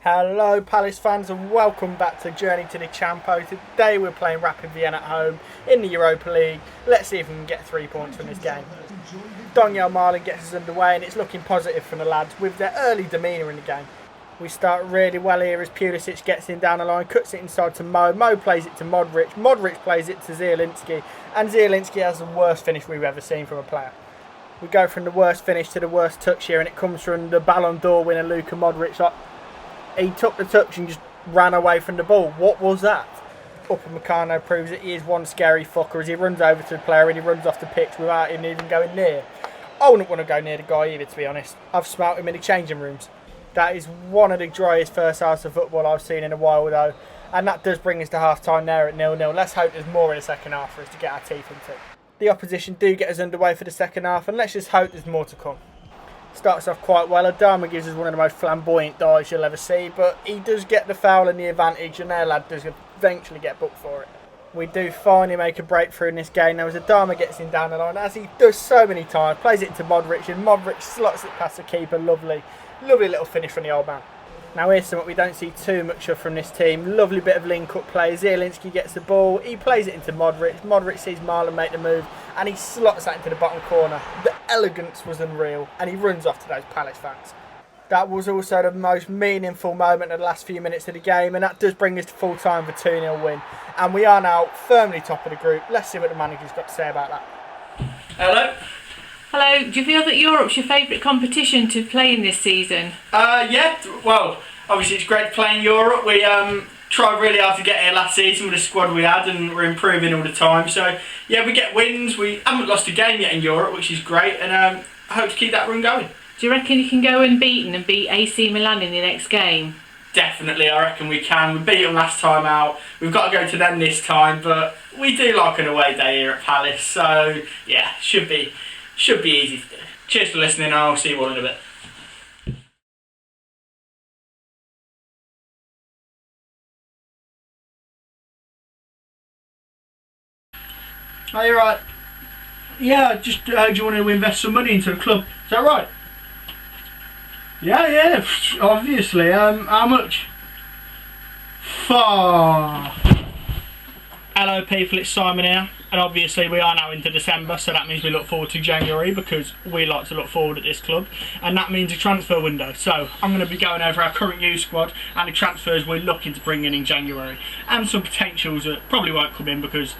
Hello Palace fans and welcome back to Journey to the Champo. Today we're playing Rapid Vienna at home in the Europa League. Let's see if we can get 3 points from this game. Daniel Marlin gets us underway and it's looking positive from the lads with their early demeanour in the game. We start really well here as Pulisic gets in down the line, cuts it inside to Mo. Mo plays it to Modric. Modric plays it to Zielinski. And Zielinski has the worst finish we've ever seen from a player. We go from the worst finish to the worst touch here and it comes from the Ballon d'Or winner Luka Modric. He took the touch and just ran away from the ball. What was that? Upamecano proves that he is one scary fucker as he runs over to the player and he runs off the pitch without him even going near. I wouldn't want to go near the guy either, to be honest. I've smelt him in the changing rooms. That is one of the driest first halves of football I've seen in a while though. And that does bring us to half time there at 0-0. Let's hope there's more in the second half for us to get our teeth into. The opposition do get us underway for the second half and let's just hope there's more to come. Starts off quite well. Adama gives us one of the most flamboyant dives you'll ever see, but he does get the foul and the advantage and their lad does eventually get booked for it. We do finally make a breakthrough in this game now as Adama gets in down the line, as he does so many times, plays it to Modric and Modric slots it past the keeper. Lovely little finish from the old man. Now here's something we don't see too much of from this team. Lovely bit of link-up play. Zielinski gets the ball. He plays it into Modric. Modric sees Marlon make the move and he slots that into the bottom corner. The elegance was unreal and he runs off to those Palace fans. That was also the most meaningful moment of the last few minutes of the game and that does bring us to full time for 2-0 win. And we are now firmly top of the group. Let's see what the manager's got to say about that. Hello. Hello, do you feel that Europe's your favourite competition to play in this season? Yeah, well, obviously it's great to play in Europe. We tried really hard to get here last season with the squad we had and we're improving all the time. So, yeah, we get wins. We haven't lost a game yet in Europe, which is great, and I hope to keep that run going. Do you reckon you can go unbeaten and beat AC Milan in the next game? Definitely, I reckon we can. We beat them last time out. We've got to go to them this time, but we do like an away day here at Palace. So, yeah, should be easy to do. Cheers for listening and I'll see you all in a bit. Are you right? Yeah, I just heard you want to invest some money into a club. Is that right? Yeah, obviously. How much? Far. Hello people, it's Simon here, and obviously we are now into December, so that means we look forward to January because we like to look forward at this club, and that means a transfer window. So I'm going to be going over our current youth squad and the transfers we're looking to bring in January, and some potentials that probably won't come in because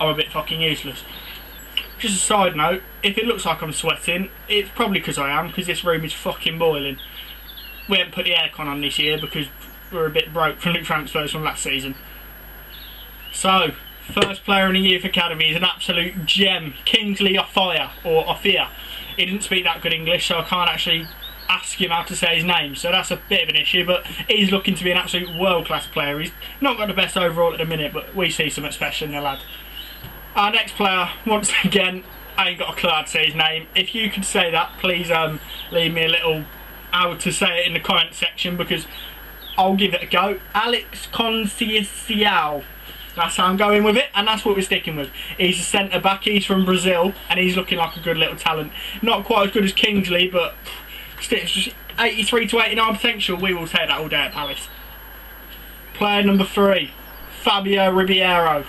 I'm a bit fucking useless. Just a side note, if it looks like I'm sweating, it's probably because I am, because this room is fucking boiling. We haven't put the aircon on this year because we're a bit broke from the transfers from last season. So, first player in the youth academy is an absolute gem, Kingsley Offiah, or Offiah. He didn't speak that good English, so I can't actually ask him how to say his name, so that's a bit of an issue, but he's looking to be an absolute world-class player. He's not got the best overall at the minute, but we see something special in the lad. Our next player, once again, I ain't got a clue how to say his name. If you could say that, please leave me a little how to say it in the comment section, because I'll give it a go. Alex Conceição. That's how I'm going with it, and that's what we're sticking with. He's a centre-back, he's from Brazil, and he's looking like a good little talent. Not quite as good as Kingsley, but still, 83 to 89 potential. We will take that all day at Palace. Player number 3, Fabio Ribeiro.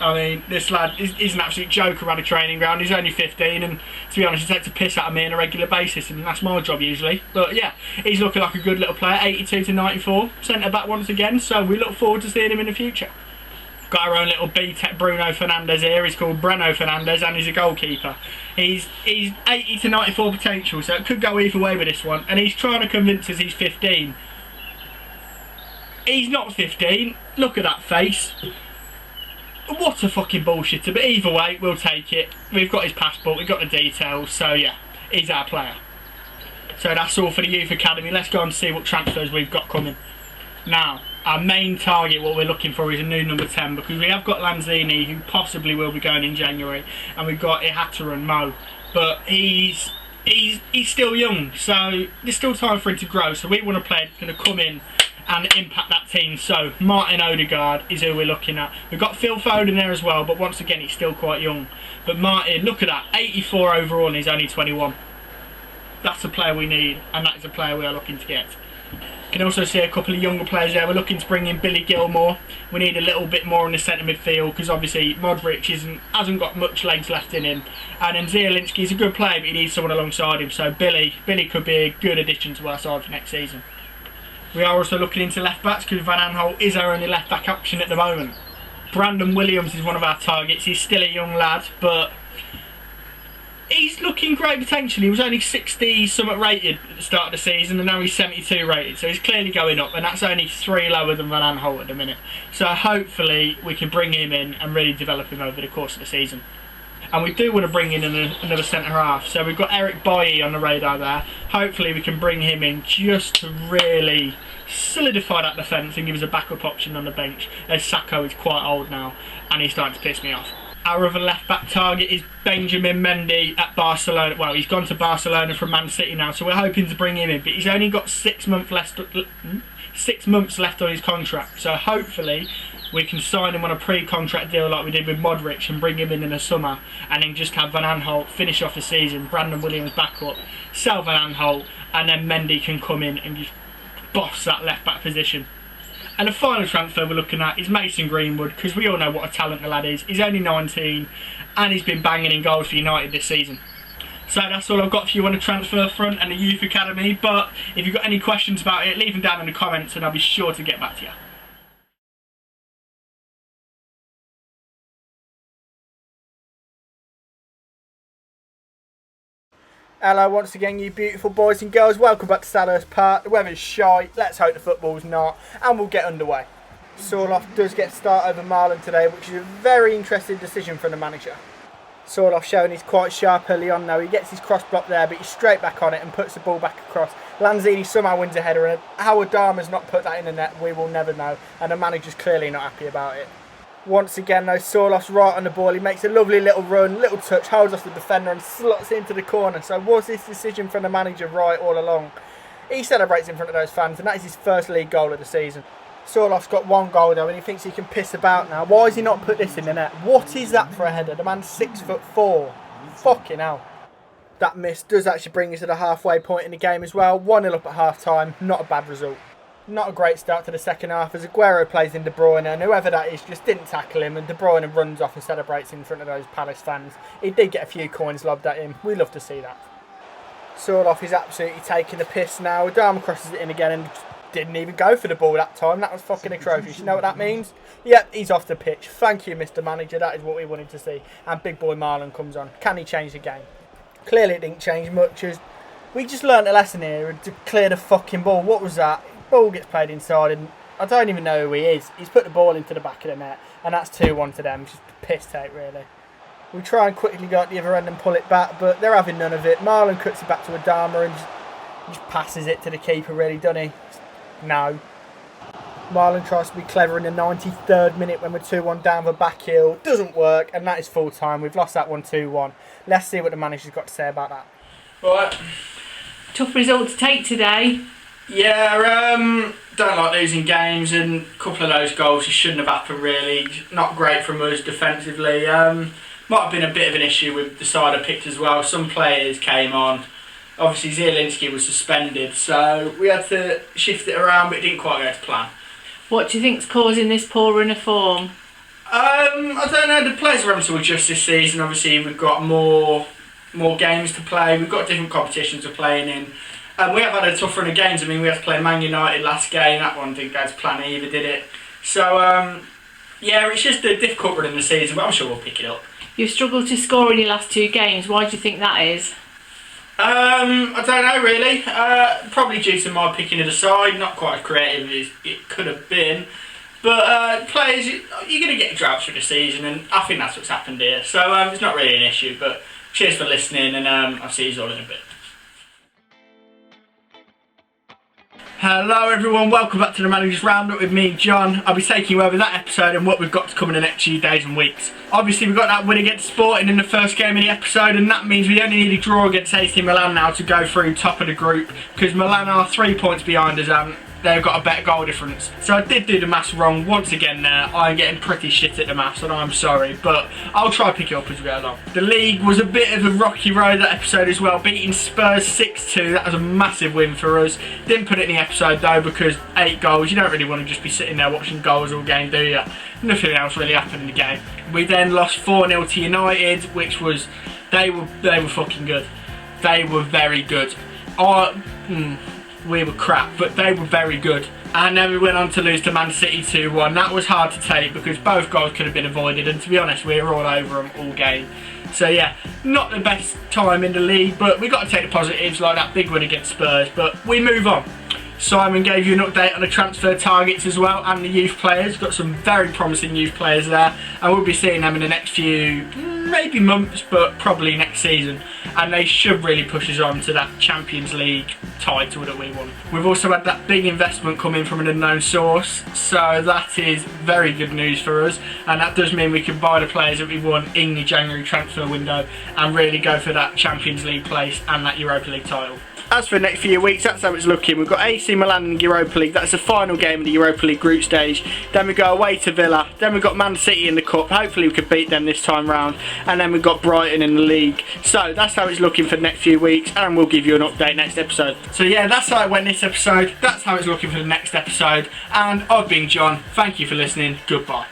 I mean, this lad is an absolute joke around a training ground. He's only 15 and to be honest, he takes a piss out of me on a regular basis and that's my job usually. But yeah, he's looking like a good little player, 82 to 94, centre back once again, so we look forward to seeing him in the future. Got our own little B-Tech Bruno Fernandes here. He's called Breno Fernandes and he's a goalkeeper. He's 80 to 94 potential, so it could go either way with this one, and he's trying to convince us he's 15. He's not 15, look at that face. What a fucking bullshitter, but either way, we'll take it. We've got his passport, we've got the details, so yeah, he's our player. So that's all for the Youth Academy. Let's go and see what transfers we've got coming. Now, our main target, what we're looking for, is a new number 10, because we have got Lanzini, who possibly will be going in January, and we've got Ihatara and Mo, but he's still young, so there's still time for him to grow, so we want a player that's going to come in and impact that team. So Martin Odegaard is who we're looking at. We've got Phil Foden there as well, but once again he's still quite young. But Martin, look at that, 84 overall and he's only 21. That's a player we need, and that is a player we are looking to get. You can also see a couple of younger players there. We're looking to bring in Billy Gilmore. We need a little bit more in the centre midfield because obviously Modric hasn't got much legs left in him. And then Zielinski's a good player, but he needs someone alongside him. So Billy could be a good addition to our side for next season. We are also looking into left backs because Van Aanholt is our only left back option at the moment. Brandon Williams is one of our targets. He's still a young lad, but he's looking great potential. He was only 60 something rated at the start of the season and now he's 72 rated, so he's clearly going up, and that's only 3 lower than Van Aanholt at the minute. So hopefully we can bring him in and really develop him over the course of the season. And we do want to bring in another centre half, so we've got Eric Bailly on the radar there. Hopefully we can bring him in just to really solidify that defence and give us a backup option on the bench, as Sacco is quite old now and he's starting to piss me off. Our other left back target is Benjamin Mendy at Barcelona. Well, he's gone to Barcelona from Man City now, so we're hoping to bring him in, but he's only got 6 months left on his contract, so hopefully we can sign him on a pre-contract deal like we did with Modric and bring him in the summer, and then just have Van Aanholt finish off the season, Brandon Williams back up, sell Van Aanholt, and then Mendy can come in and just boss that left back position. And the final transfer we're looking at is Mason Greenwood, because we all know what a talent the lad is. He's only 19 and he's been banging in goals for United this season. So that's all I've got for you on the transfer front and the youth academy, but if you've got any questions about it, leave them down in the comments and I'll be sure to get back to you. Hello once again, you beautiful boys and girls. Welcome back to Sadhurst Park. The weather's shite, let's hope the football's not, and we'll get underway. Sorloth does get start over Marlon today, which is a very interesting decision from the manager. Sorloth showing he's quite sharp early on now. He gets his cross block there, but he's straight back on it and puts the ball back across. Lanzini somehow wins a header, and how Adama's not put that in the net, we will never know, and the manager's clearly not happy about it. Once again though, Sorloth's right on the ball. He makes a lovely little run, little touch, holds off the defender and slots into the corner. So was this decision from the manager right all along? He celebrates in front of those fans, and that is his first league goal of the season. Sorloth's got 1 goal though, and he thinks he can piss about now. Why has he not put this in the net? What is that for a header? The man's 6'4". Fucking hell. That miss does actually bring us to the halfway point in the game as well. 1-0 up at half time, not a bad result. Not a great start to the second half as Aguero plays in De Bruyne, and whoever that is just didn't tackle him, and De Bruyne runs off and celebrates in front of those Palace fans. He did get a few coins lobbed at him. We love to see that. Sorloth is absolutely taking the piss now. Adama crosses it in again and didn't even go for the ball that time. That was fucking atrocious. You know what that means? Yep, he's off the pitch. Thank you, Mr. Manager. That is what we wanted to see. And big boy Marlon comes on. Can he change the game? Clearly it didn't change much, as we just learnt a lesson here to clear the fucking ball. What was that? Ball gets played inside and I don't even know who he is. He's put the ball into the back of the net and that's 2-1 to them. Just a piss take really. We try and quickly go at the other end and pull it back, but they're having none of it. Marlon cuts it back to Adama and just passes it to the keeper really, doesn't he? No. Marlon tries to be clever in the 93rd minute when we're 2-1 down the back heel. Doesn't work, and that is full time. We've lost that one 2-1. Let's see what the manager's got to say about that. Right. Tough result to take today. Yeah, don't like losing games, and a couple of those goals just shouldn't have happened really. Not great from us defensively. Might have been a bit of an issue with the side I picked as well. Some players came on. Obviously Zielinski was suspended, so we had to shift it around, but it didn't quite go to plan. What do you think's causing this poor run of form? I don't know, the players are having to adjust this season. Obviously we've got more games to play, we've got different competitions we're playing in. We have had a tough run of games. I mean, we had to play Man United last game, that one didn't go to plan either, did it? So, yeah, it's just a difficult run in the season, but I'm sure we'll pick it up. You've struggled to score in your last 2 games. Why do you think that is? I don't know really. Probably due to my picking of the side, not quite as creative as it could have been. But players, you're going to get droughts through the season, and I think that's what's happened here. So it's not really an issue, but cheers for listening, and I'll see you all in a bit. Hello everyone, welcome back to the Manager's Roundup with me, John. I'll be taking you over that episode and what we've got to come in the next few days and weeks. Obviously we've got that win against Sporting in the first game of the episode, and that means we only need a draw against AC Milan now to go through top of the group, because Milan are 3 points behind us, and they've got a better goal difference. So I did do the maths wrong once again there. I'm getting pretty shit at the maths and I'm sorry, but I'll try to pick it up as we go along. The league was a bit of a rocky road that episode as well, beating Spurs 6-2. That was a massive win for us. Didn't put it in the episode though because 8 goals, you don't really want to just be sitting there watching goals all game, do you? Nothing else really happened in the game. We then lost 4-0 to United, which was, they were fucking good. They were very good. We were crap, but they were very good. And then we went on to lose to Man City 2-1. That was hard to take because both goals could have been avoided, and to be honest, we were all over them all game. So yeah, not the best time in the league, but we've got to take the positives like that big win against Spurs, but we move on. Simon gave you an update on the transfer targets as well and the youth players. Got some very promising youth players there, and we'll be seeing them in the next few maybe months, but probably next season, and they should really push us on to that Champions League title that we want. We've also had that big investment come in from an unknown source, so that is very good news for us, and that does mean we can buy the players that we want in the January transfer window and really go for that Champions League place and that Europa League title. As for the next few weeks, that's how it's looking. We've got AC Milan in the Europa League. That's the final game of the Europa League group stage. Then we go away to Villa. Then we've got Man City in the Cup. Hopefully we could beat them this time round. And then we've got Brighton in the league. So that's how it's looking for the next few weeks. And we'll give you an update next episode. So yeah, that's how it went this episode. That's how it's looking for the next episode. And I've been John. Thank you for listening. Goodbye.